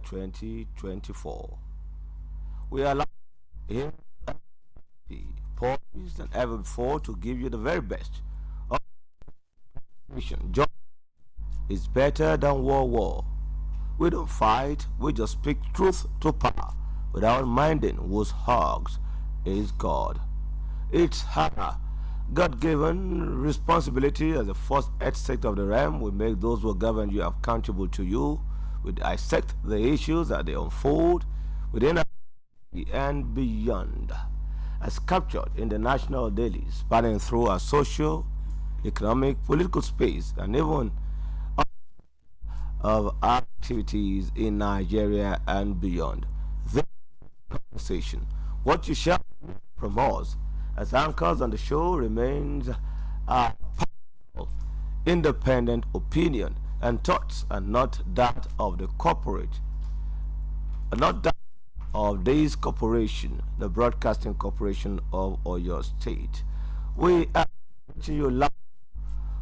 2024. We are live in poised than ever before to give you the very best of the nation. Joy is better than war. We don't fight, we just speak truth to power without minding whose hogs is God. It's her God given responsibility as the first aspect of the realm. We make those who govern you accountable to you. We dissect the issues that they unfold within our and beyond, as captured in the national dailies, spanning through our social, economic, political space, and even of our activities in Nigeria and beyond. This conversation, what you shall from us as anchors on the show, remains our personal, independent opinion and thoughts, and not that of the corporate, not that of this corporation, the Broadcasting Corporation of Oyo State. We are reaching you live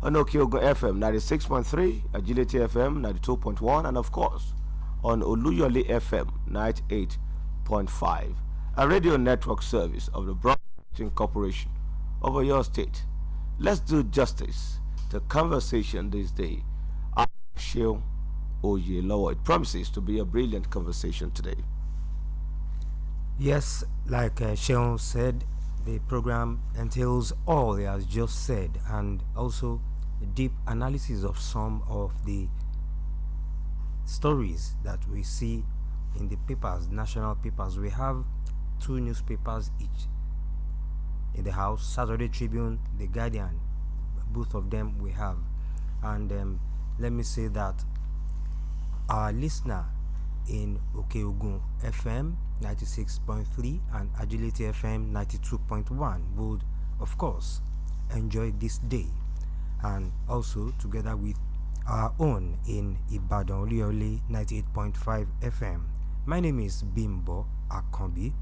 on Okiogo FM 96.3, Agility FM 92.1, and of course on Oluyole FM 98.5, a radio network service of the Broadcasting Corporation of Oyo State. Let's do justice to conversation this day. I shall Oyelowo. It promises to be a brilliant conversation today. Yes, like Seun said, the program entails all he has just said, and also a deep analysis of some of the stories that we see in the papers, national papers. We have two newspapers each in the house: Saturday Tribune, The Guardian. Both of them we have, and let me say that our listener in Okeogun FM 96.3 and Agility FM 92.1 would of course enjoy this day, and also together with our own in Ibadan Oluyole 98.5 FM. My name is Bimbo Akombi.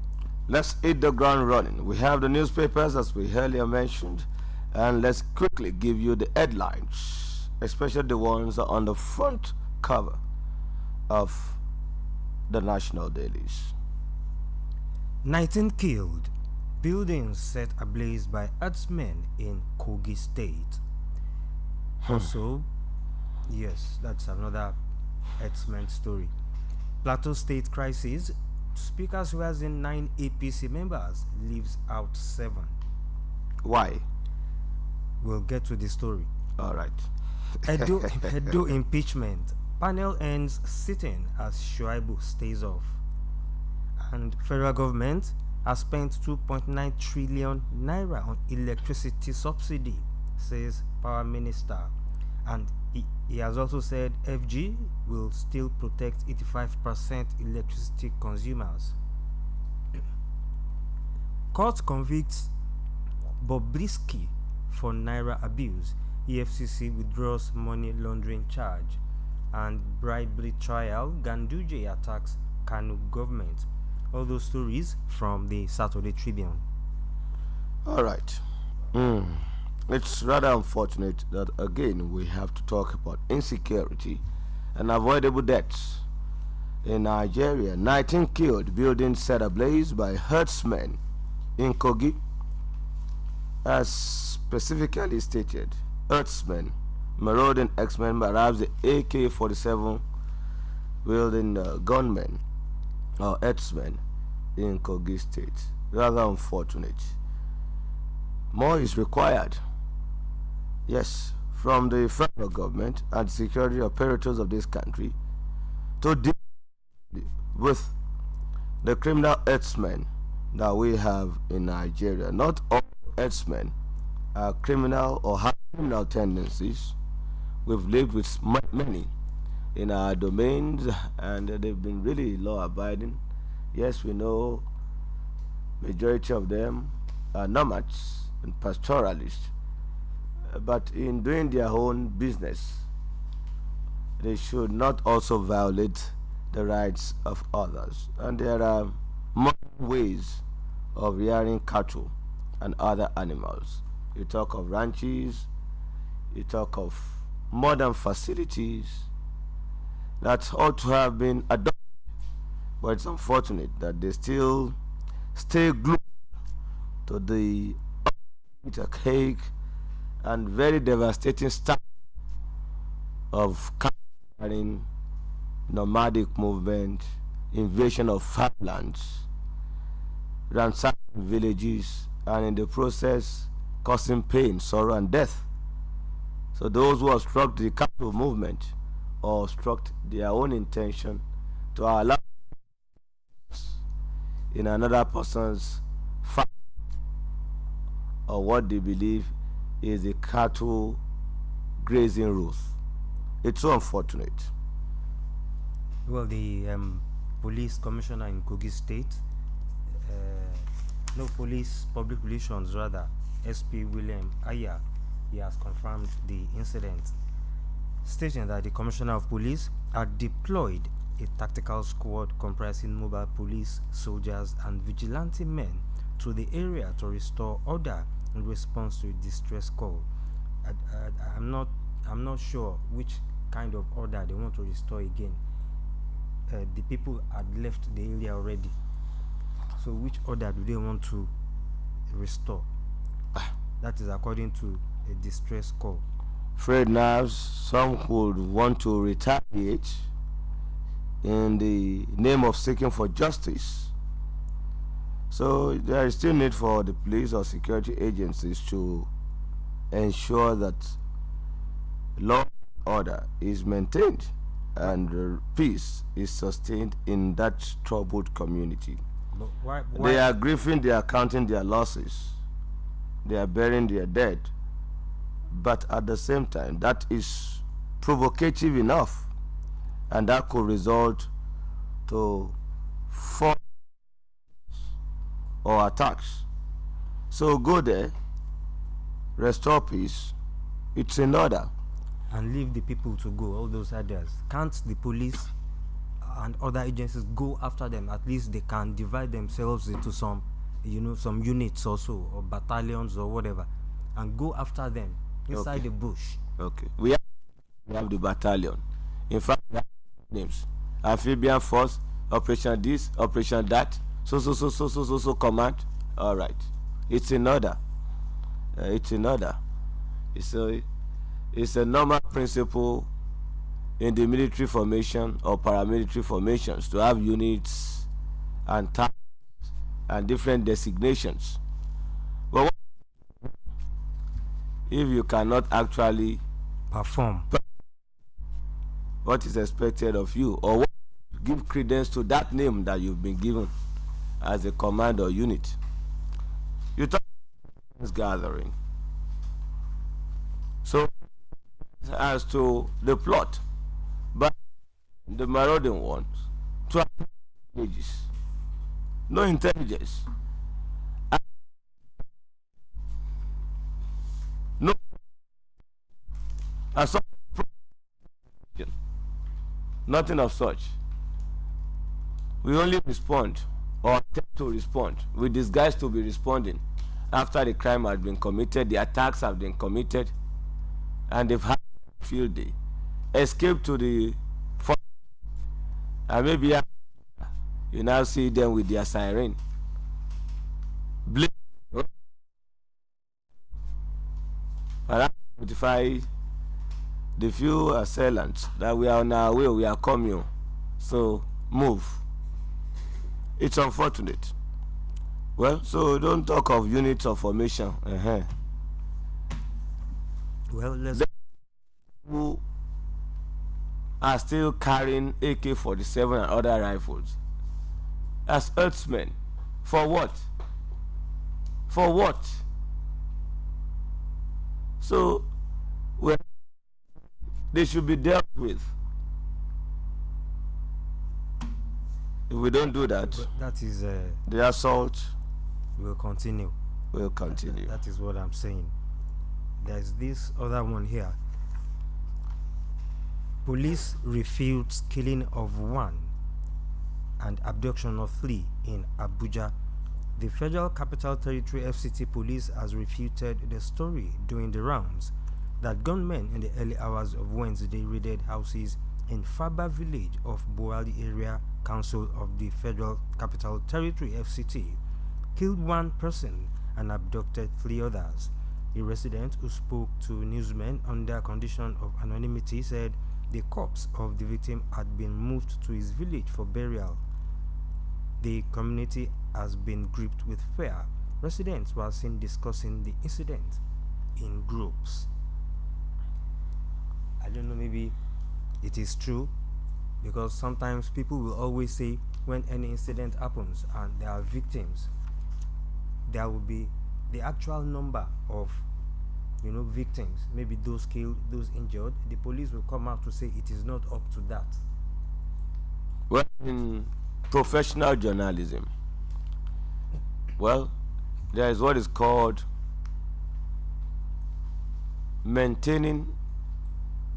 Let's hit the ground running. We have the newspapers as we earlier mentioned, and let's quickly give you the headlines, especially the ones on the front cover of the national dailies. 19 killed, buildings set ablaze by herdsmen in Kogi State. Also, yes, that's another herdsmen story. Plateau State crisis, Speaker swears in 9 APC members, leaves out 7. Why? We'll get to the story. All right. Edo impeachment, panel ends sitting as Shuaibu stays off. And federal government has spent 2.9 trillion naira on electricity subsidy, says Power Minister. And he has also said FG will still protect 85% electricity consumers. Court convicts Bobrisky for naira abuse. EFCC withdraws money laundering charge. And bribery trial, Ganduje attacks Kanu government. All those stories from the Saturday Tribune. All right. It's rather unfortunate that again we have to talk about insecurity and avoidable deaths in Nigeria. 19 killed, buildings set ablaze by herdsmen in Kogi. As specifically stated, herdsmen, marauding X-men, perhaps the AK-47 wielding gunmen or herdsmen in Kogi State. Rather unfortunate. More is required, yes, from the federal government and security apparatus of this country to deal with the criminal herdsmen that we have in Nigeria. Not all herdsmen are criminal or have criminal tendencies. We've lived with many in our domains, and they've been really law-abiding. Yes, we know majority of them are nomads and pastoralists, but in doing their own business, they should not also violate the rights of others. And there are modern ways of rearing cattle and other animals. You talk of ranches, you talk of modern facilities that ought to have been adopted But it's unfortunate that they still stay glued to the archaic and very devastating style of carrying nomadic movement, invasion of farmlands, ransacking villages, and in the process causing pain, sorrow, and death. So those who obstruct the capital movement or obstruct their own intention to allow in another person's farm or what they believe is a cattle grazing route. It's so unfortunate. Well, the police commissioner in Kogi State, no police public relations rather, SP William Aya, he has confirmed the incident, stating that the commissioner of police had deployed a tactical squad comprising mobile police, soldiers, and vigilante men to the area to restore order in response to a distress call. I'm not sure which kind of order they want to restore again. The people had left the area already, so which order do they want to restore? That is according to a distress call. Fred Knives, some would want to retaliate in the name of seeking for justice. So there is still need for the police or security agencies to ensure that law and order is maintained and peace is sustained in that troubled community. But why? They are grieving, they are counting their losses, they are burying their dead, but at the same time that is provocative enough, and that could result to fall or attacks. So go there, restore peace, it's in order, and leave the people to go, all those others? Can't the police and other agencies go after them? At least they can divide themselves into some units also, or battalions or whatever, and go after them inside the bush. Okay, we have the battalion. In fact, we have names: amphibian force, operation this, operation that, so command. All right, it's in order. It's in order. It's a normal principle in the military formation or paramilitary formations to have units and tasks and different designations. But if you cannot actually Perform what is expected of you, or what, give credence to that name that you've been given as a command or unit. You talk about gathering. So as to the plot, but the marauding ones, to pages, no intelligence, no nothing of such. We only respond or attempt to respond. We disguise to be responding after the crime has been committed, the attacks have been committed, and they've had a field day. Escape to the forest, and maybe you now see them with their siren. And notify the few assailants that we are on our way, we are coming. So move. It's unfortunate. Well, so don't talk of units of formation. Well, let's who are still carrying AK-47 and other rifles as earthsmen. For what? For what? So, well, they should be dealt with. If we don't do that, but that is the assault will continue. will continue. That is what I'm saying. There's this other one here. Police refutes killing of one and abduction of three in Abuja. The Federal Capital Territory FCT Police has refuted the story during the rounds that gunmen in the early hours of Wednesday raided houses in Faba village of Boali area Council of the Federal Capital Territory (FCT) killed one person and abducted 3 others. A resident who spoke to newsmen under condition of anonymity said the corpse of the victim had been moved to his village for burial. The community has been gripped with fear. Residents were seen discussing the incident in groups. I don't know, maybe it is true, because sometimes people will always say when any incident happens and there are victims, there will be the actual number of victims, maybe those killed, those injured. The police will come out to say it is not up to that. Well, in professional journalism, there is what is called maintaining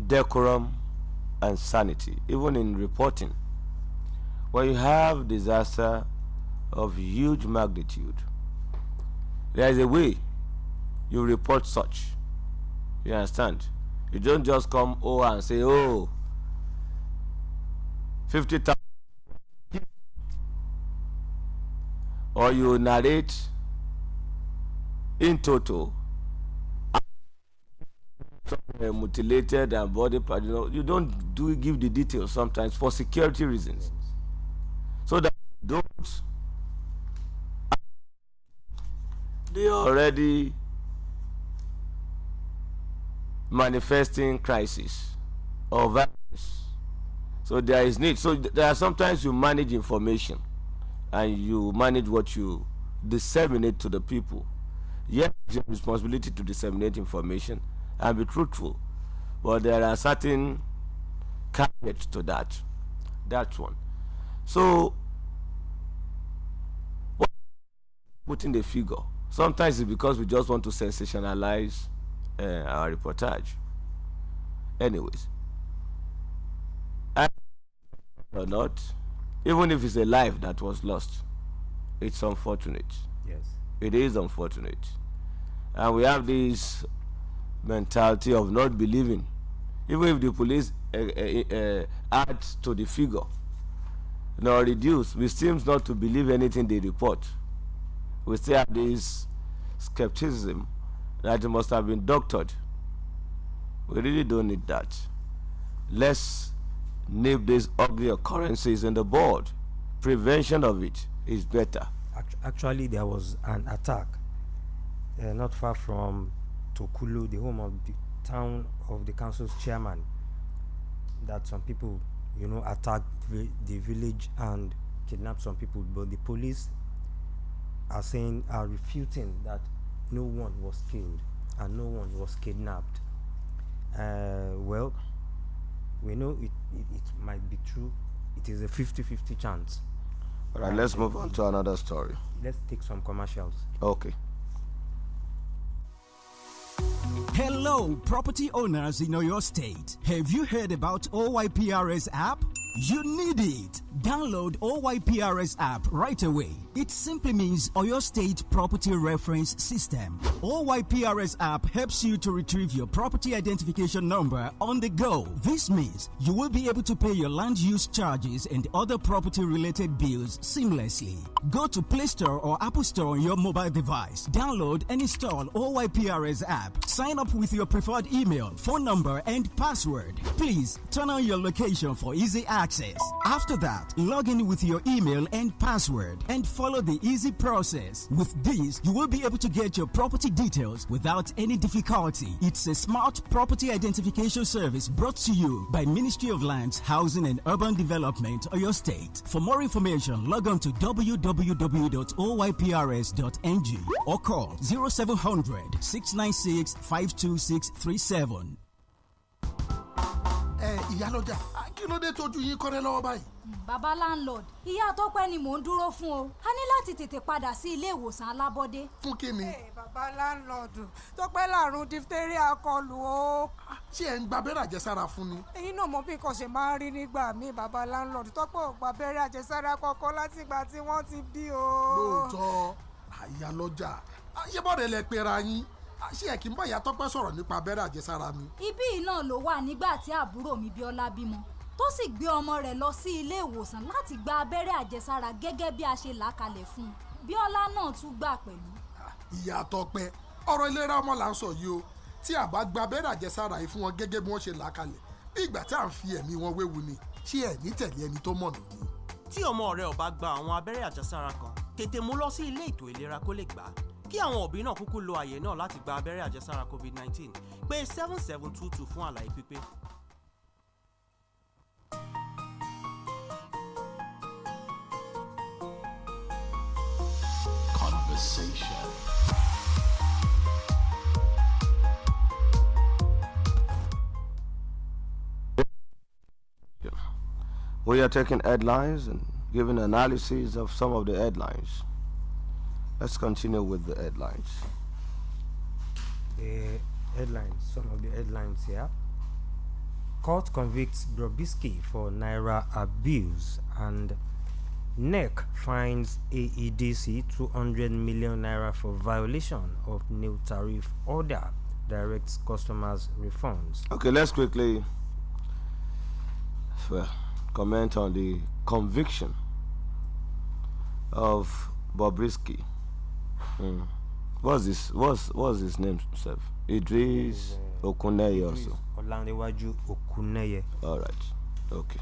decorum and sanity, even in reporting. When you have disaster of huge magnitude, there is a way you report such. You understand? You don't just come and say, 50,000, or you narrate in total mutilated and body part. You don't give the details sometimes for security reasons, so that they are already manifesting crisis or violence. So there is need. So there are sometimes you manage information and you manage what you disseminate to the people. Yes, it's your responsibility to disseminate information and be truthful, but there are certain caveats to that. That's one. So putting the figure, sometimes it's because we just want to sensationalize our reportage. Anyways, or not, even if it's a life that was lost, it's unfortunate. Yes, it is unfortunate, and we have this mentality of not believing, even if the police add to the figure, reduce. We seem not to believe anything they report. We still have this skepticism that it must have been doctored. We really don't need that. Let's nip these ugly occurrences in the bud. Prevention of it is better. Actually, there was an attack not far from Tokulu, the home of the town of the council's chairman, that some people, attacked the village and kidnapped some people, but the police are refuting that no one was killed and no one was kidnapped. Well, we know it might be true. It is a 50-50 chance. All right, let's move on to another story. Let's take some commercials. Okay. Hello, property owners in Oyo State. Have you heard about OYPRS app? You need it. Download OYPRS app right away. It simply means Oyo State Property Reference System. OYPRS app helps you to retrieve your property identification number on the go. This means you will be able to pay your land use charges and other property-related bills seamlessly. Go to Play Store or Apple Store on your mobile device. Download and install OYPRS app. Sign up with your preferred email, phone number, and password. Please turn on your location for easy access. After that, log in with your email and password and follow the easy process. With this, you will be able to get your property details without any difficulty. It's a smart property identification service brought to you by Ministry of Lands, Housing and Urban Development, Oyo State. For more information, log on to www.oyprs.ng or call 0700 696 52637. Ìyálọ́jà, kí ló dé tójú yín kọ́rẹ́ lọ́wọ́ báyìí? Bàbá landlord, ìyá Tọ́pẹ́ ni mò ń dúró fún o. A ní láti tètè padà sí ilé ìwòsàn alábọ́dé. Fún kí ni? Bàbá landlord, Tọ́pẹ́ làrùn diphtheria kọlù o. Ṣé ẹ̀ ń gba abẹ́rẹ́ àjẹsára fún ni? Ẹ̀yin náà mọ̀ bí nǹkan ṣe máa ń rí nígbà míì, bàbá landlord. Tọ́pẹ́ ò gba abẹ́rẹ́ àjẹsára kankan látìgbà tí wọ́n ti bí o. Lóòótọ́, ìyálọ́jà, ṣé bọ́ọ̀dẹ̀ lẹ pera yín? Ṣé ẹ kì í bá ìyá Tọ́pẹ́ sọ̀rọ̀ nípa abẹ́rẹ́ àjẹsára ni? Ibí náà ló wà nígbà tí àbúrò mi Bíọ́lá bímọ. tó sì gbé ọmọ rẹ̀ lọ sí ilé ìwòsàn láti gba abẹ́rẹ́ àjẹsára gẹ́gẹ́ bí a ṣe là kalẹ̀ fún un. Bíọ́lá náà tún gbà pẹ̀lú. Ìyá Tọ́pẹ́, ọ̀rọ̀ ìlera ọmọ là ń sọ yìí o. Tí a bá gba abẹ́rẹ́ àjẹsára yìí fún wọn gẹ́gẹ́ bí wọ́n ṣe là kalẹ̀, bí ìgbà tí à ń fi ẹ̀mí wọn wéwu ni, ṣé ẹ̀ ní tẹ̀lé ẹni tó mọ̀nà ni? Tí ọmọ rẹ ò bá gba àwọn abẹ́rẹ́ àjẹsára kan, tètè mú lọ sí ilé ètò ìlera kó lè gbà á. Kí àwọn òbí náà kúkú lo àyè náà láti gba abẹ́rẹ́ àjẹsára COVID-19. Pé 7722 fún àlàyé pípé. Conversation. We are taking headlines and giving analysis of some of the headlines. Let's continue with the headlines. The headlines, some of the headlines here. Court convicts Bobrisky for Naira abuse, and NEC fines AEDC 200 million Naira for violation of new tariff order, directs customers refunds. Okay, let's quickly comment on the conviction of Bobrisky. What's his name, Seth? Idris Okuneye also. Olanrewaju Okuneye. All right. Okay.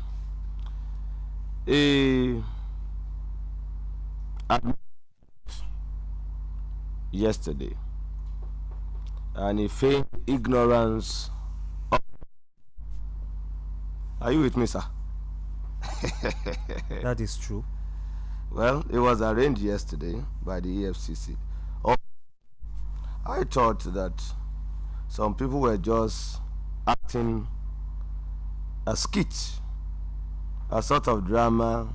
Yesterday, and he feigned ignorance. Are you with me, sir? That is true. Well, it was arranged yesterday by the EFCC. I thought that some people were just acting a skit, a sort of drama.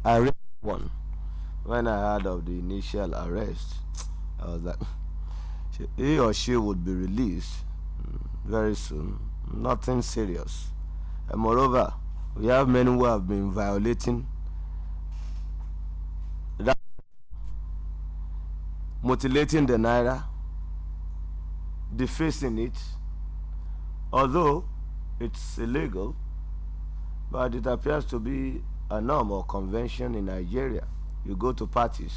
I read one. When I heard of the initial arrest, I was like, he or she would be released very soon. Nothing serious. And moreover, we have men who have been violating that, mutilating the naira, defacing it, although it's illegal, but it appears to be a norm or convention in Nigeria. You go to parties,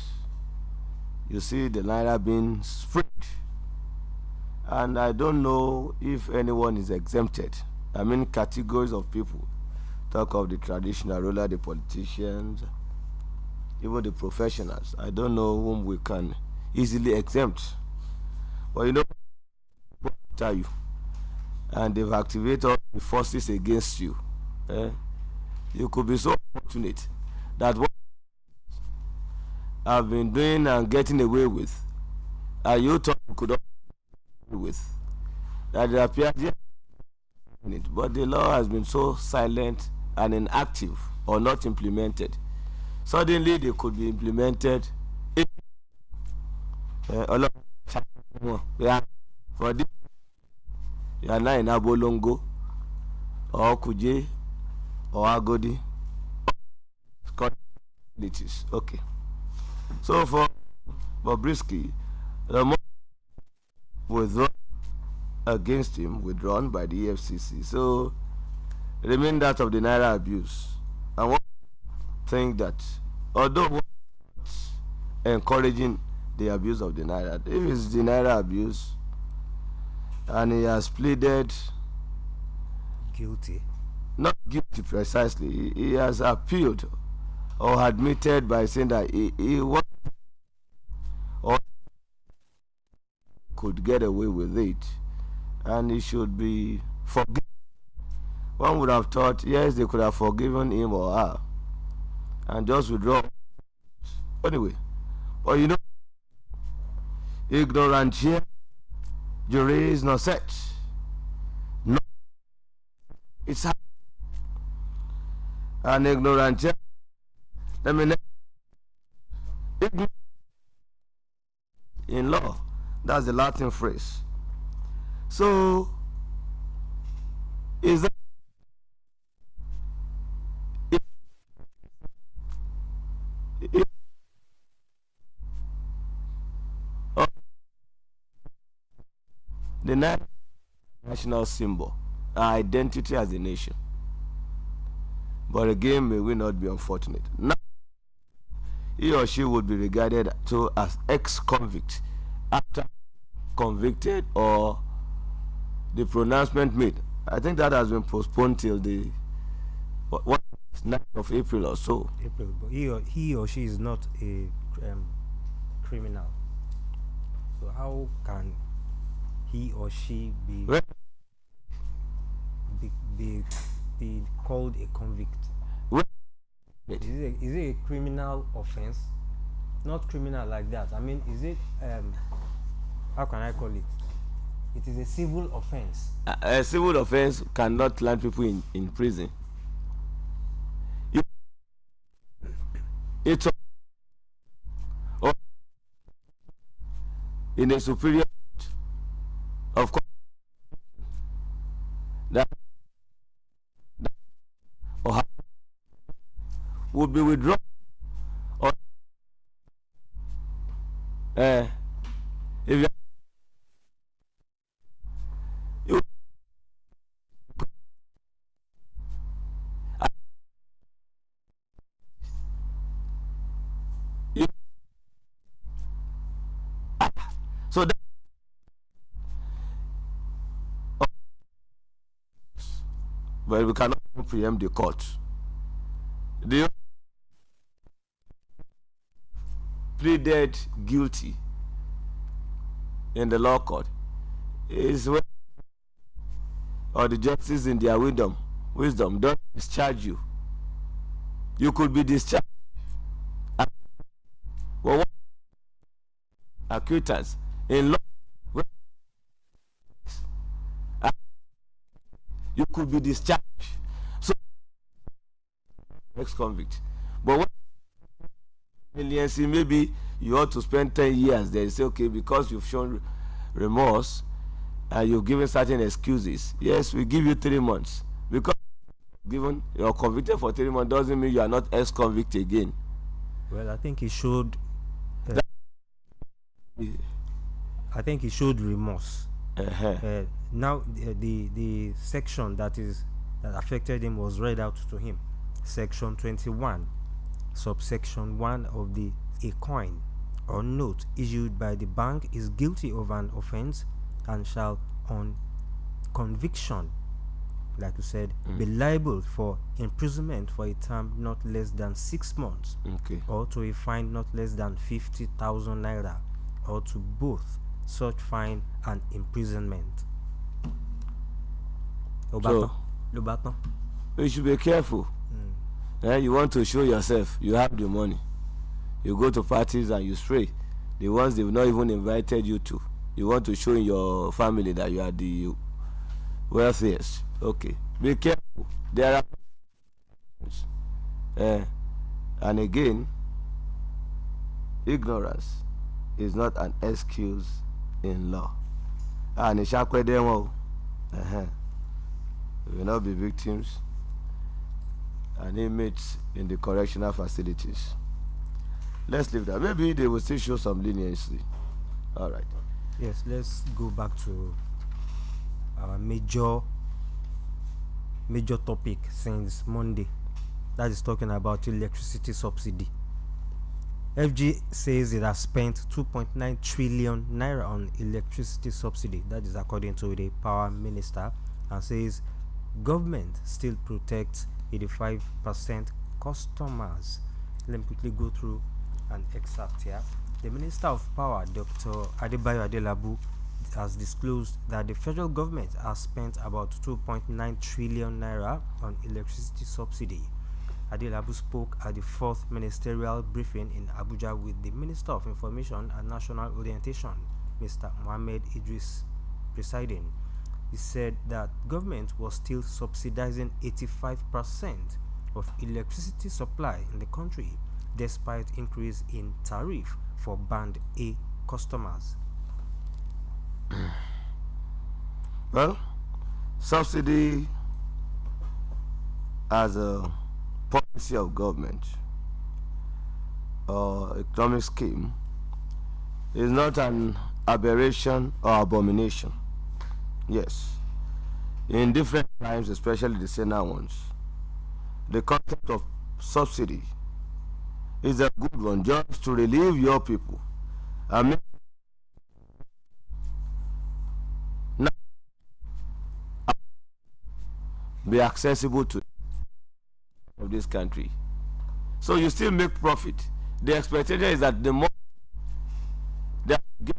you see the naira being spread, and I don't know if anyone is exempted. I mean, categories of people. Talk of the traditional ruler, the politicians, even the professionals. I don't know whom we can easily exempt. But you know, tell you, and they've activated all the forces against you. You could be so fortunate that what I've been doing and getting away with, and you thought you could also get away with, that it appears it, but the law has been so silent and inactive or not implemented. Suddenly they could be implemented. For this, you are now in Abolongo or Kuje or Agodi. Okay. So for Bobrisky, the more withdrawn against him, withdrawn by the EFCC. So remain that of the naira abuse. And one think that although encouraging the abuse of the naira, if it's the naira abuse and he has pleaded Guilty. not guilty precisely, he has appealed or admitted by saying that he was or could get away with it, and he should be forgiven. One would have thought, yes, they could have forgiven him or her and just withdraw. Anyway, but you know, ignorant here, jury is not set. No, it's an ignorant here. Let me in law, that's the Latin phrase. So, is that the national symbol, our identity as a nation? but again, may we not be unfortunate. Now, he or she would be regarded to as ex-convict after convicted or the pronouncement made. I think that has been postponed till the 9th of April or so. April, but he or she is not a criminal. So how can he or she be Well, be called a convict? well, Is it a criminal offense? Not criminal like that. I mean, is it how can I call it? It is a civil offense. a civil offense cannot land people in prison. It's or in a superior court, of course, that or would be withdrawn or if you so that, well, we cannot preempt the court. The pleaded guilty in the law court is when or the justice in their wisdom don't discharge you. You could be discharged. Well, what acquittance in law, you could be discharged. So ex-convict, but what leniency, maybe you ought to spend 10 years there. You say, okay, because you've shown remorse and you've given certain excuses, yes, we give you 3 months. Because given you're convicted for 3 months doesn't mean you are not ex-convict again. Well, I think he showed remorse. Now the section that affected him was read out to him. Section 21, subsection 1 of the a coin or note issued by the bank is guilty of an offense and shall on conviction, like you said, be liable for imprisonment for a term not less than 6 months, or to a fine not less than 50,000 naira, or to both such fine and imprisonment. So you should be careful. You want to show yourself you have the money, you go to parties and you spray the ones they've not even invited you to. You want to show in your family that you are the wealthiest. Okay, be careful. There are and again, ignorance is not an excuse in law. And we will not be victims and inmates in the correctional facilities. Let's leave that. Maybe they will still show some leniency. All right. Yes, let's go back to our major topic since Monday. That is talking about electricity subsidy. FG says it has spent 2.9 trillion naira on electricity subsidy. That is according to the power minister, and says government still protects 85% customers. Let me quickly go through an excerpt here. The Minister of Power, Dr. Adebayo Adelabu, has disclosed that the federal government has spent about 2.9 trillion naira on electricity subsidy. Adelabu spoke at the 4th ministerial briefing in Abuja with the Minister of Information and National Orientation, Mr. Mohammed Idris, presiding. He said that government was still subsidizing 85% of electricity supply in the country, despite increase in tariff for band A customers. Well, subsidy as a policy of government or economic scheme is not an aberration or abomination. Yes, in different times, especially the senior ones, the concept of subsidy is a good one, just to relieve your people. I mean, now be accessible to of this country, so you still make profit. The expectation is that the more that you get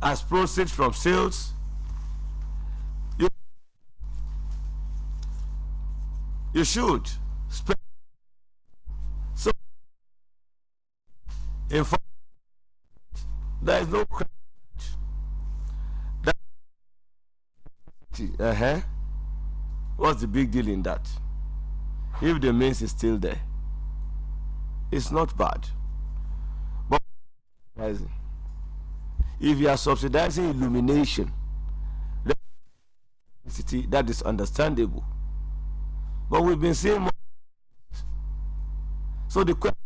as proceeds from sales, you should spend. So in fact, there is no credit. What's the big deal in that? If the means is still there, it's not bad. But if you are subsidizing illumination, that is understandable. But we've been seeing more. So the question,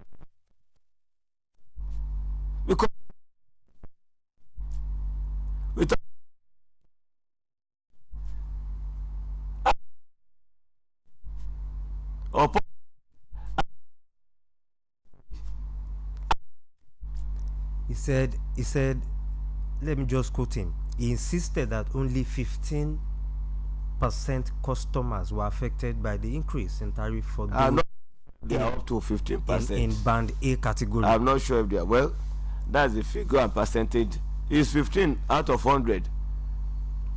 because we talk, he said, let me just quote him. He insisted that only 15% customers were affected by the increase in tariff for those they are up to 15% in band A category. I'm not sure if they are. Well, that's the figure and percentage. Is 15 out of 100.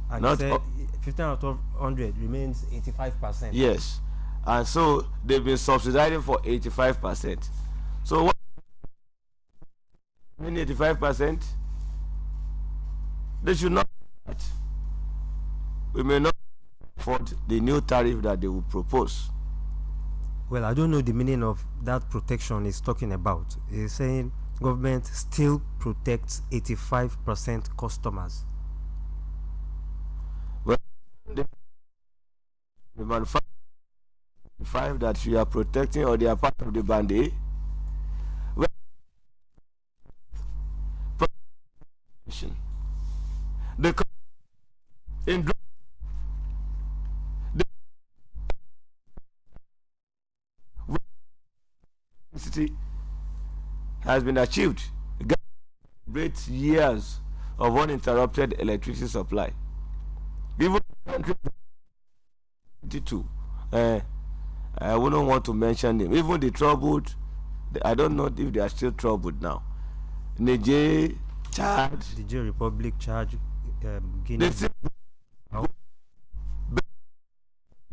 And not he said 15 out of 100 remains 85%. Yes, and so they've been subsidizing for 85%. So what? 85%? They should not. We may not afford the new tariff that they will propose. Well, I don't know the meaning of that protection he's talking about. He's saying government still protects 85% customers. Well, the manufacturer that you are protecting, or they are part of the band A. Well, the in has been achieved. Great years of uninterrupted electricity supply. Even country I wouldn't want to mention them. Even the troubled, I don't know if they are still troubled now. Niger, Chad, Niger Republic, Chad, Guinea.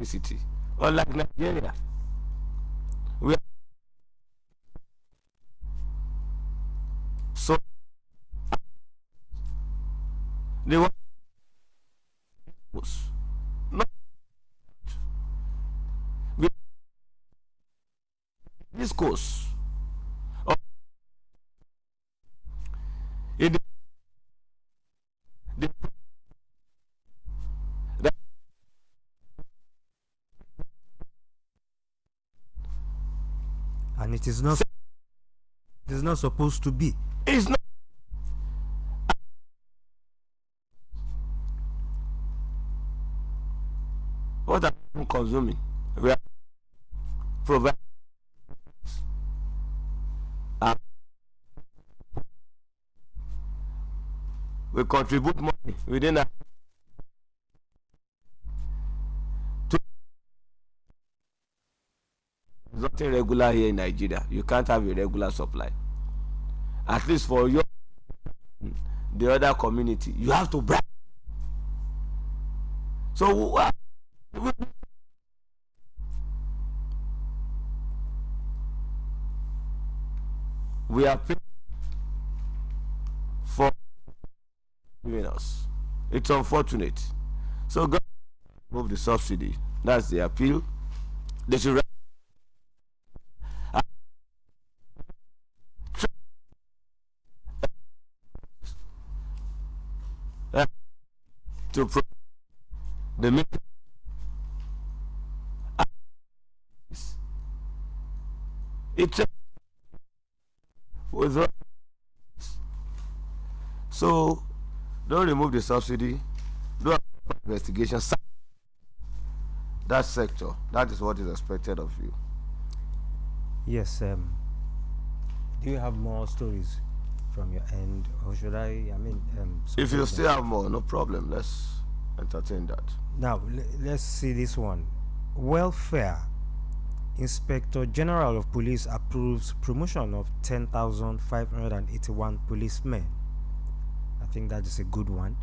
City, unlike Nigeria, we are so they want not this course in the and it is not supposed to be. It's not. What are we consuming? We are providing. We contribute money within our There's nothing regular here in Nigeria. You can't have a regular supply. At least for your the other community, you have to brag. So we are paying for giving us. It's unfortunate. So God remove the subsidy. That's the appeal. They should to the it's with so don't remove the subsidy, do an investigation that sector. That is what is expected of you. Yes. Do you have more stories from your end, or should I? I mean, If you support still them? have more, no problem. Let's entertain that. Now let's see this one. Welfare. Inspector General of Police approves promotion of 10,581 policemen. I think that is a good one.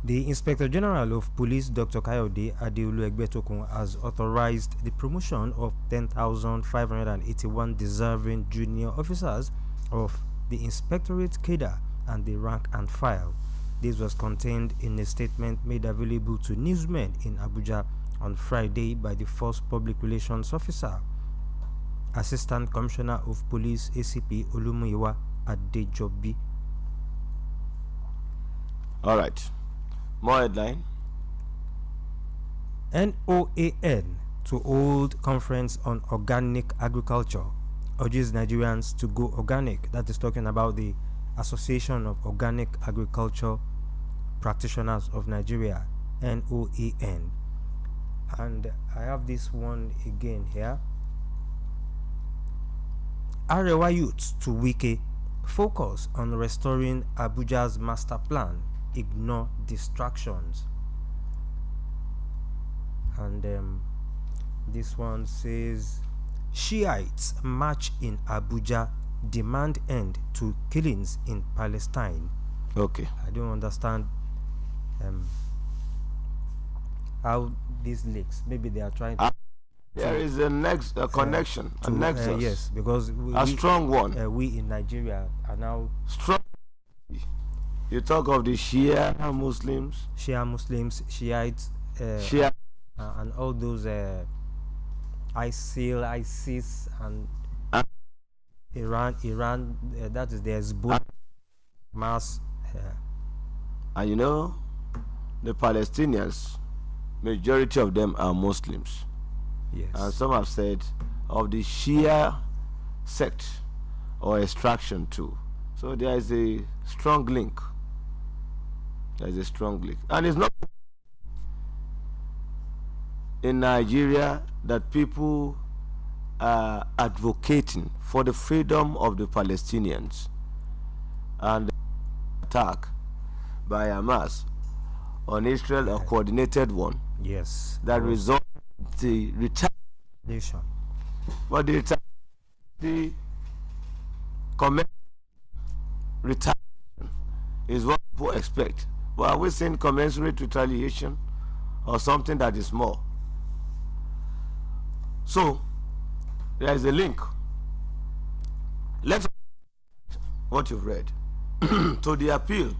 The Inspector General of Police, Dr. Kayode Adeolu Egbetokun, has authorized the promotion of 10,581 deserving junior officers of the Inspectorate cadre and the rank and file. This was contained in a statement made available to newsmen in Abuja on Friday by the First Public Relations Officer, Assistant Commissioner of Police ACP Olumuyiwa Adejobi. All right. More headline. NOAN to hold conference on organic agriculture urges Nigerians to go organic. That is talking about the Association of Organic Agriculture Practitioners of Nigeria, NOAN. And I have this one again here. Arewa youths to Wike focus on restoring Abuja's master plan, ignore distractions. And this one says Shiites march in Abuja, demand end to killings in Palestine. Okay. I don't understand how these links. Maybe they are trying to. There is a next connection, a nexus. Yes, because a strong one. We in Nigeria are now Strong. You talk of the Shia Muslims, Shia Muslims, Shiites, Shia, and all those ISIL, ISIS, and Iran. That is the Hezbollah mass. and you know, the Palestinians, majority of them are Muslims. Yes. And some have said of the Shia sect or extraction too. So there is a strong link. There is a strong link. And it's not in Nigeria that people are advocating for the freedom of the Palestinians, and the attack by Hamas on Israel, a coordinated one Yes. that resulted in the Nation. but the comment retaliation is what people expect. But are we seeing commensurate retaliation or something that is more? So there is a link. Let's what you've read to the appeal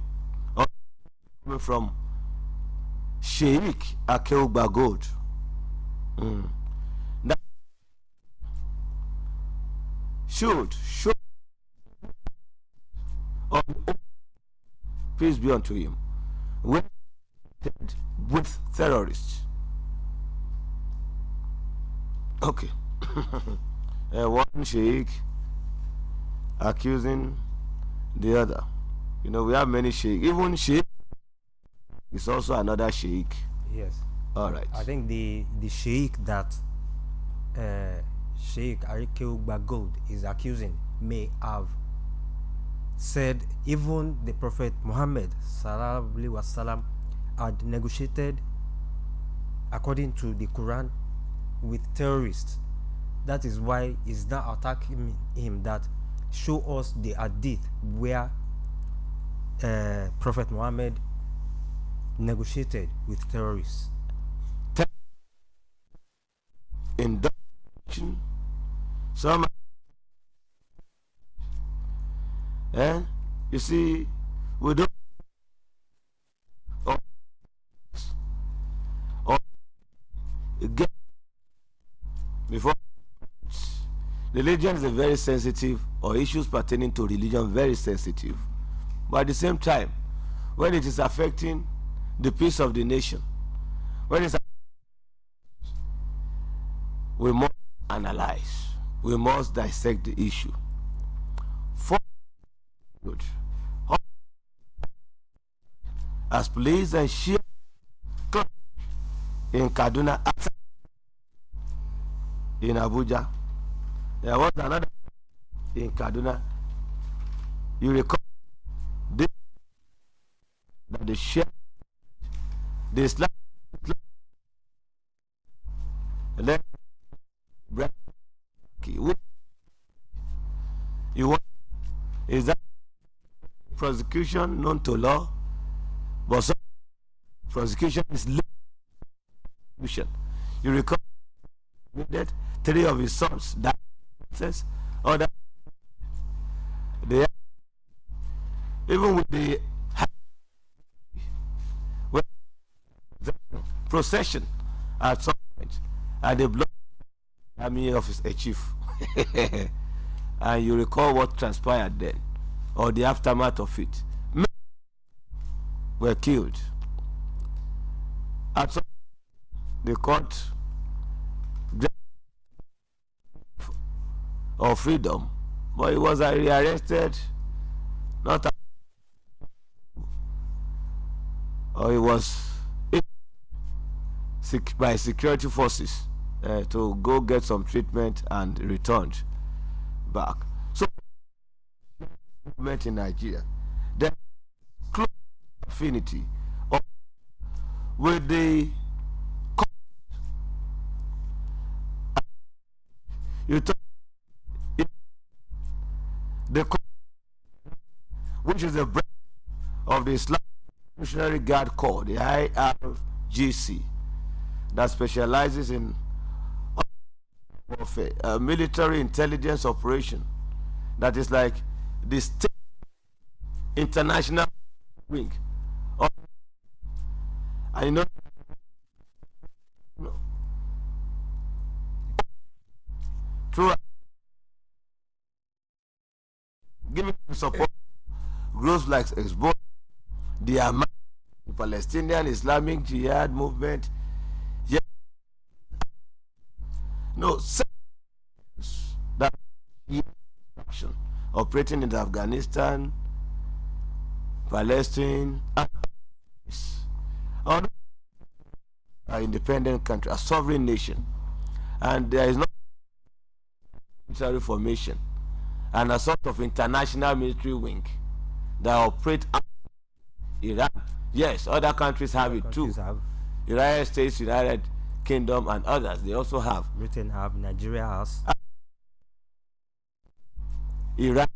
from Sheikh Akeugba Gold. That should peace be unto him with terrorists. Okay. One sheikh accusing the other. You know, we have many sheikh. Even sheikh is also another sheikh. Yes. All right. I think the sheikh that Sheikh Akeugba Gold is accusing may have said even the Prophet Muhammad sallallahu alaihi wasallam had negotiated according to the Quran with terrorists. That is why he's now attacking him, that show us the hadith where Prophet Muhammad negotiated with terrorists. Induction. Some you see, we don't or get before religion is a very sensitive, or issues pertaining to religion very sensitive, but at the same time, when it is affecting the peace of the nation, when it's, we must analyze, we must dissect the issue. For good, as police and share in Kaduna in Abuja. There was another in Kaduna. You recall this, that the share the Islam then you want is that prosecution known to law, but some prosecution is legal. You recall that 3 of his sons died, says other they even with the procession at some point at the block army office a chief and you recall what transpired then or the aftermath of it. Men were killed at some the court of freedom, but he was rearrested, not or he was by security forces to go get some treatment and returned back. So movement in Nigeria, there's close affinity with the you talk the which is the branch of the Islamic Revolutionary Guard Corps, the IRGC, that specializes in warfare, military intelligence operation. That is like the state international wing. I know. Through giving support groups like Hezbollah, the Hamas, the Palestinian Islamic Jihad movement. Yeah. No, that action operating in Afghanistan, Palestine, and an independent country, a sovereign nation, and there is no military formation and a sort of international military wing that operate Iran. Yes, other countries have it too. United States, United Kingdom, and others, they also have. Britain have, Nigeria has. Iran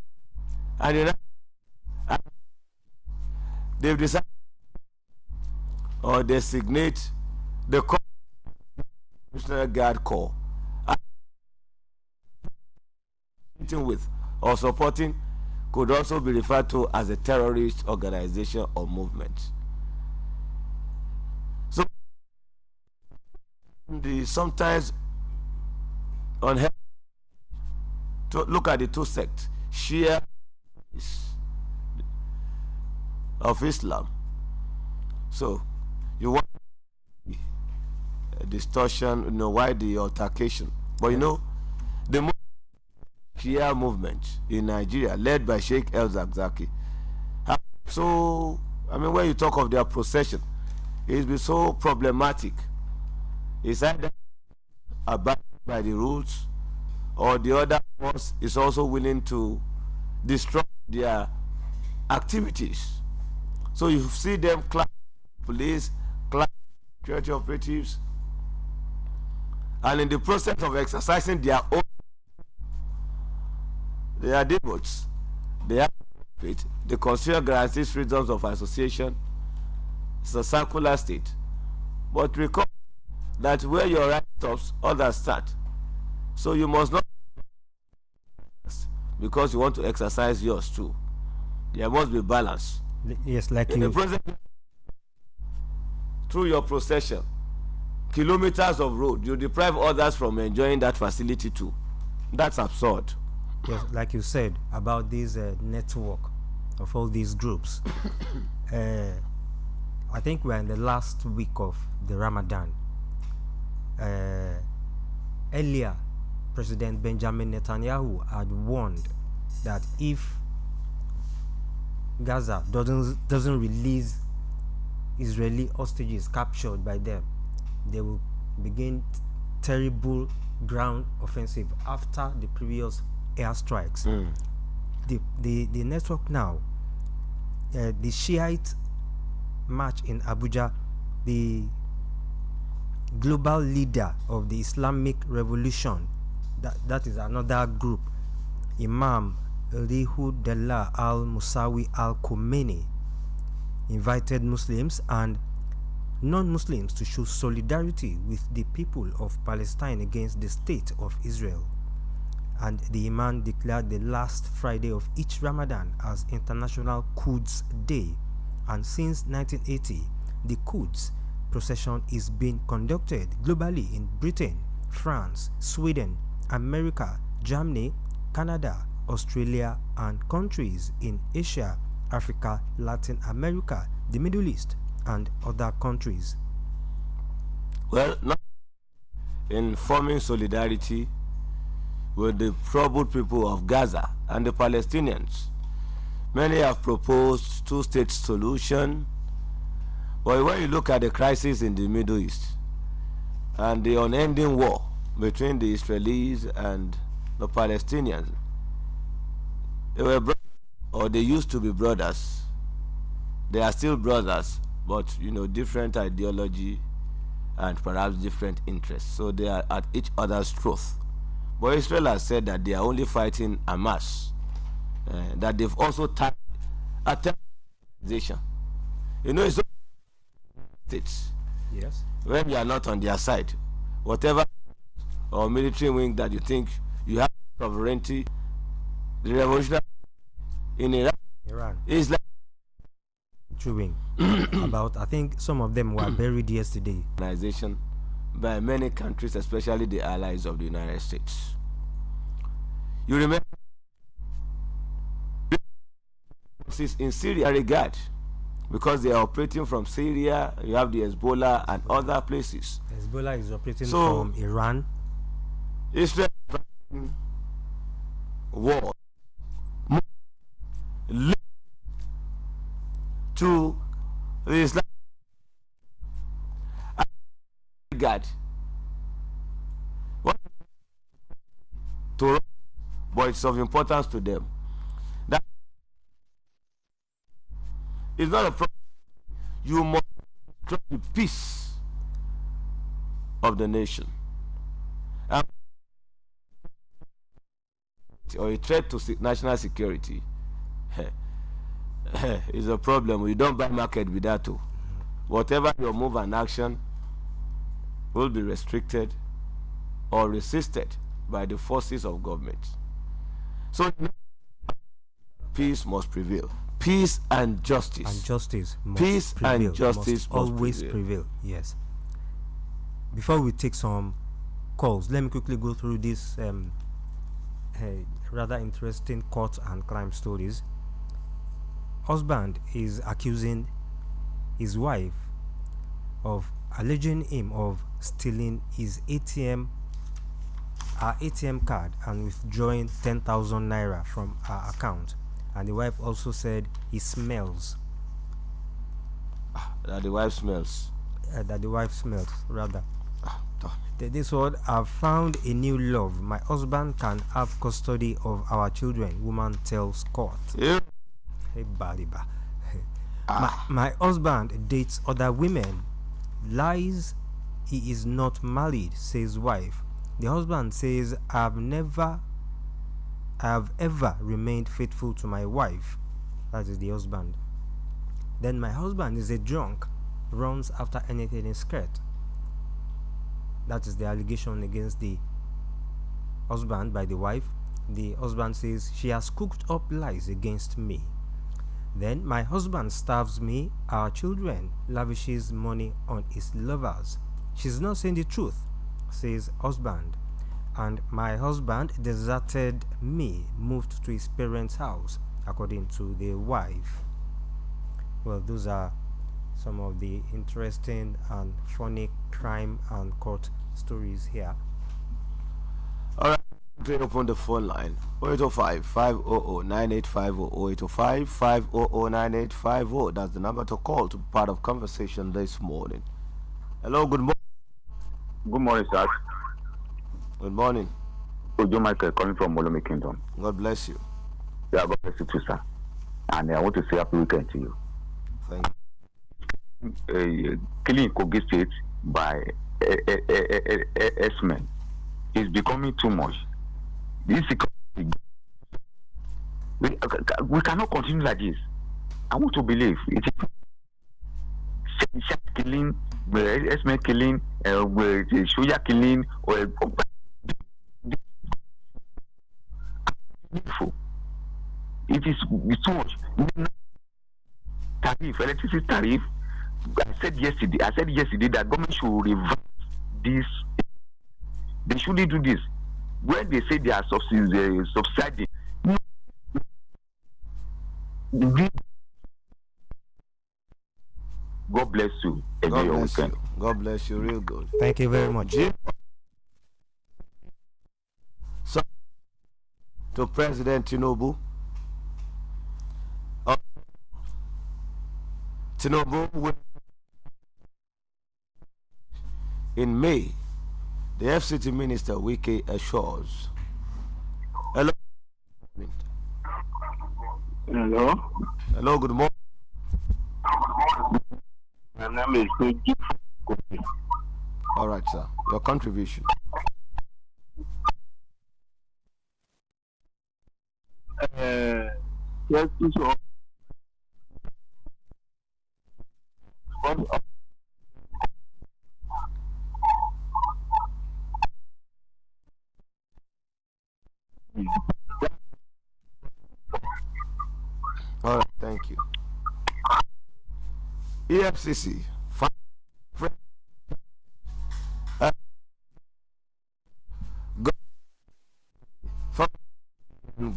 and Iran, they've decided or designate the National Guard Corps with or supporting could also be referred to as a terrorist organization or movement. So sometimes unhealthy to look at the two sects, Shia of Islam. So you want a distortion, why the altercation? But the Shia movement in Nigeria, led by Sheikh El Zakzaki. So, when you talk of their procession, it's been so problematic. It's either abided by the rules, or the other force is also willing to destroy their activities. So you see them class police, class security operatives, and in the process of exercising their own, they are devotees. They have faith. The Constitution guarantees freedoms of association. It's a circular state. But recall that where your right stops, others start. So you must not, because you want to exercise yours too. There must be balance. Yes, like in the process, through your procession, kilometers of road, you deprive others from enjoying that facility too. That's absurd. Yes, like you said about this network of all these groups. I think we're in the last week of the Ramadan. Earlier, President Benjamin Netanyahu had warned that if Gaza doesn't release Israeli hostages captured by them, they will begin terrible ground offensive after the previous airstrikes. The network now, the Shiite march in Abuja, the global leader of the Islamic Revolution, that is another group, Imam Rihudullah al-Musawi al-Khomeini, invited Muslims and non-Muslims to show solidarity with the people of Palestine against the state of Israel. And the Imam declared the last Friday of each Ramadan as International Quds Day. And since 1980, the Quds procession is being conducted globally in Britain, France, Sweden, America, Germany, Canada, Australia, and countries in Asia, Africa, Latin America, the Middle East, and other countries. Well, not in forming solidarity with the troubled people of Gaza and the Palestinians. Many have proposed two-state solution, but when you look at the crisis in the Middle East and the unending war between the Israelis and the Palestinians, they were or they used to be brothers. They are still brothers, but different ideology and perhaps different interests. So they are at each other's throat. But Israel has said that they are only fighting Hamas, that they've also tagged a terrorization. It's states. Yes. When you are not on their side, whatever or military wing that you think you have sovereignty, the revolutionary in Iran is like chewing about, I think some of them were buried yesterday. Organization by many countries, especially the allies of the United States. You remember in Syria regard, because they are operating from Syria. You have the Hezbollah and other places. Hezbollah is operating from Iran. Israel war to the Islamic regard. To, but it's of importance to them. That is not a problem. You must try the peace of the nation. Or a threat to national security is a problem. You don't buy market with that too. Whatever your move and action will be restricted or resisted by the forces of government. So peace must prevail. Peace and justice. And justice must peace prevail. and justice must always prevail. Yes. Before we take some calls, let me quickly go through this rather interesting court and crime stories. Husband is accusing his wife of alleging him of stealing his ATM card and withdrawing 10,000 naira from her account. And the wife also said he smells. That the wife smells. Rather. This one, I've found a new love. My husband can have custody of our children. Woman tells court. Yeah. Hey, Badiba. My husband dates other women. Lies he is not married, says wife. The husband says, I have ever remained faithful to my wife. That is the husband. Then my husband is a drunk, runs after anything in skirt. That is the allegation against the husband by the wife. The husband says, she has cooked up lies against me. Then my husband starves me, our children, lavishes money on his lovers. She's not saying the truth, says husband. And my husband deserted me, moved to his parents' house, according to the wife. Well, those are some of the interesting and funny crime and court stories here. All right, to open the phone line 0805 500 9850 0805 500 9850. That's the number to call to be part of conversation this morning. Hello, good morning. Good morning, sir. Good morning. Ojo Michael calling from Molomi Kingdom. God bless you. Yeah, God bless you too, sir. And I want to say happy weekend to you. Thank you. Killing Kogi State by S-men is becoming too much. This we cannot continue like this. I want to believe it is killing, S-men killing, Shoya killing, or beautiful. It is too much. Tariff, electricity tariff. I said yesterday that government should reverse this. They shouldn't do this. When they say they are subsidizing, God bless you. Enjoy your weekend. God bless you, real good. Thank you very much. So, to President Tinubu. Tinubu will, in May, the FCT Minister Wike assures. Hello. Hello. Hello, good morning. My name is Kogi. All right, sir. Your contribution. Yes, so. All right, thank you. EFCC.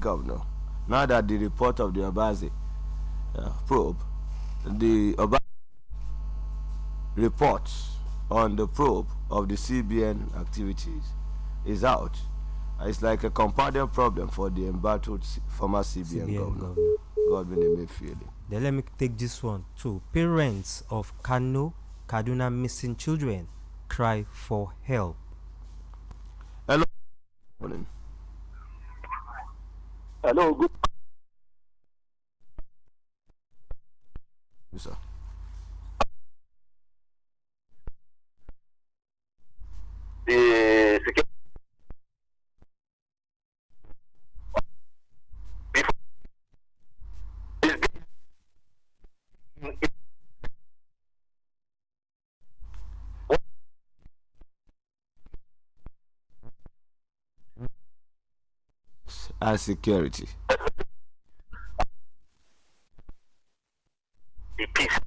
Governor. Now that the report of the Obaze probe, the Obaze report on the probe of the CBN activities is out. It's like a compounded problem for the embattled former CBN governor. Godwin Emefiele. Then let me take this one too. Parents of Kaduna missing children cry for help. Hello. Morning. Hello. Good. Yes, sir. The security. And security. The peace.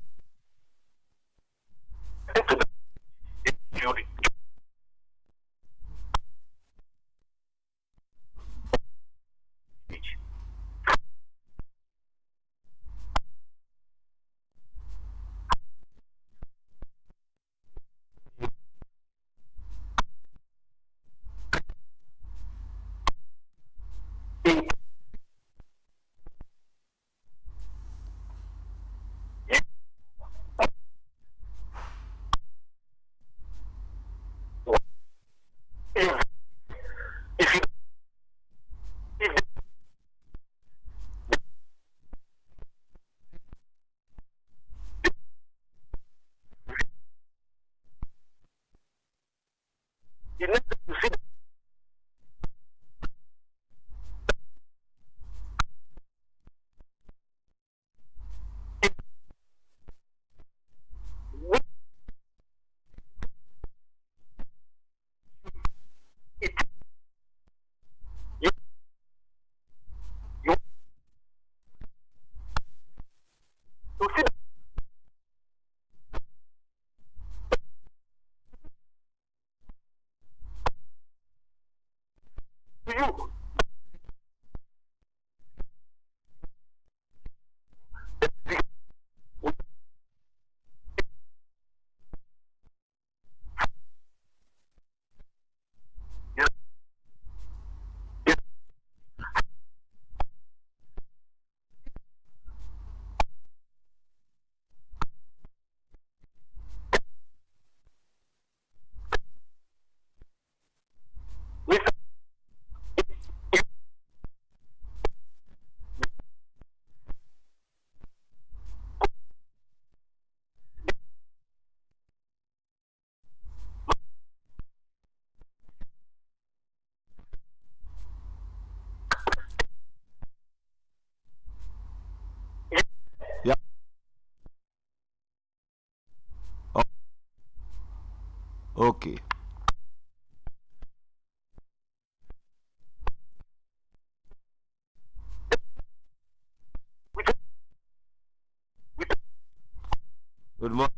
Good morning.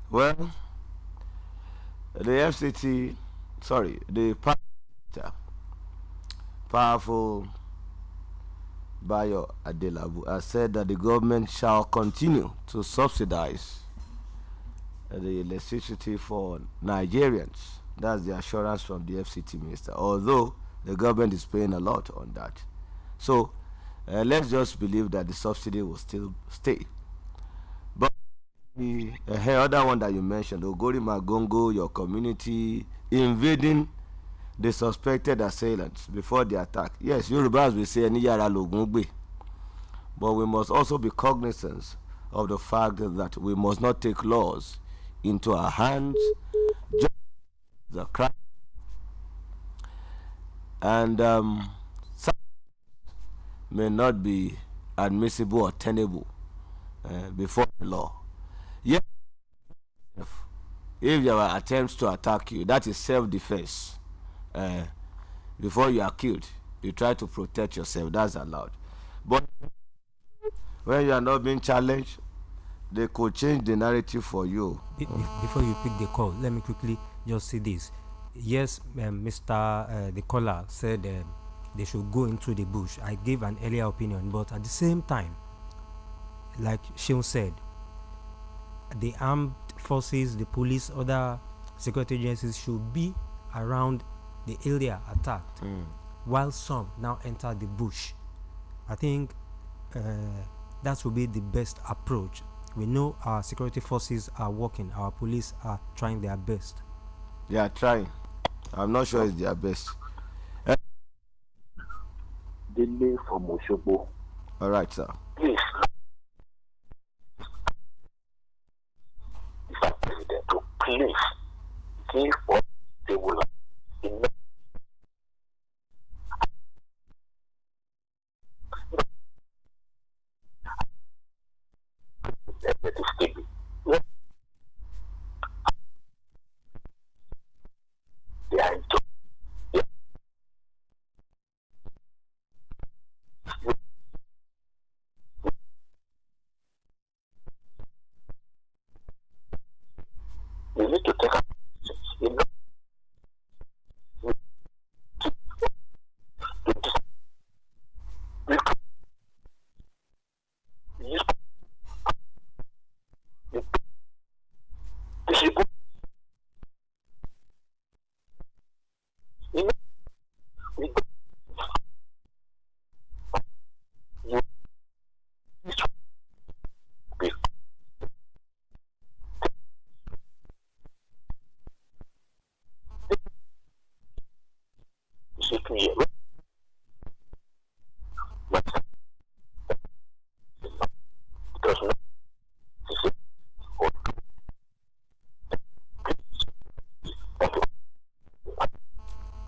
Well, the FCT, sorry, the powerful Bayo Adelabu has said that the government shall continue to subsidize the electricity for Nigerians. That's the assurance from the FCT minister, although the government is paying a lot on that. So let's just believe that the subsidy will still stay. But the other one that you mentioned, Ogori Magongo, your community invading the suspected assailants before the attack. Yes, Yorubas will say Niyara Logungbe. But we must also be cognizant of the fact that we must not take laws into our hands. Just the crime and may not be admissible or tenable before the law. Yes, if there are attempts to attack you, that is self-defense. Before you are killed, you try to protect yourself. That's allowed. But when you are not being challenged, they could change the narrative for you. Before you pick the call, let me quickly just say this. Yes, Mr. The caller said they should go into the bush. I gave an earlier opinion, but at the same time, like Seun said, the armed forces, the police, other security agencies should be around the area attacked, while some now enter the bush. I think that will be the best approach. We know our security forces are working, our police are trying their best. They are trying. I'm not sure it's their best. Delay from Oshobo. All right, sir. Please, Mr. President, to please give us the will in we need to take a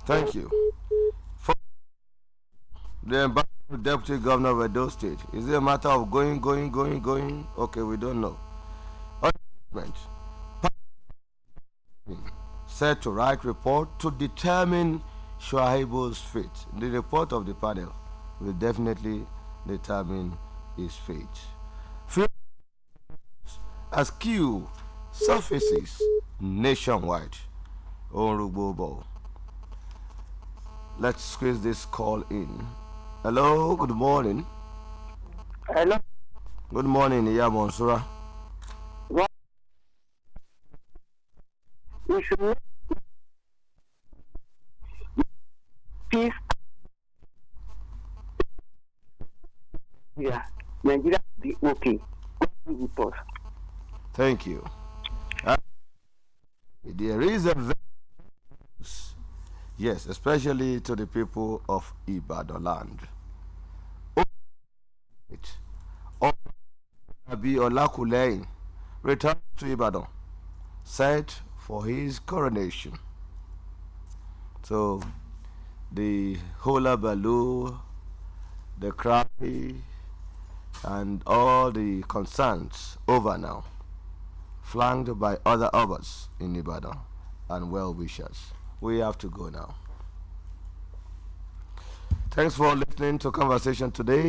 Thank you. For the Deputy Governor of Edo State, is it a matter of going? Okay, we don't know. Set to write report to determine Shuaibu's fate. The report of the panel will definitely determine his fate. As Q surfaces nationwide. Orubobo. Let's squeeze this call in. Hello, good morning. Hello. Good morning, Iya Monsura. We should not peace. Yeah, Nigeria will be okay. With us. Thank you. There is a yes, especially to the people of Ibadan land. Abi Olakuleyin returned to Ibadan, set for his coronation. So the hula baloo, the cry, and all the concerns over now, flanked by other others in Ibadan and well-wishers. We have to go now. Thanks for listening to Conversation today.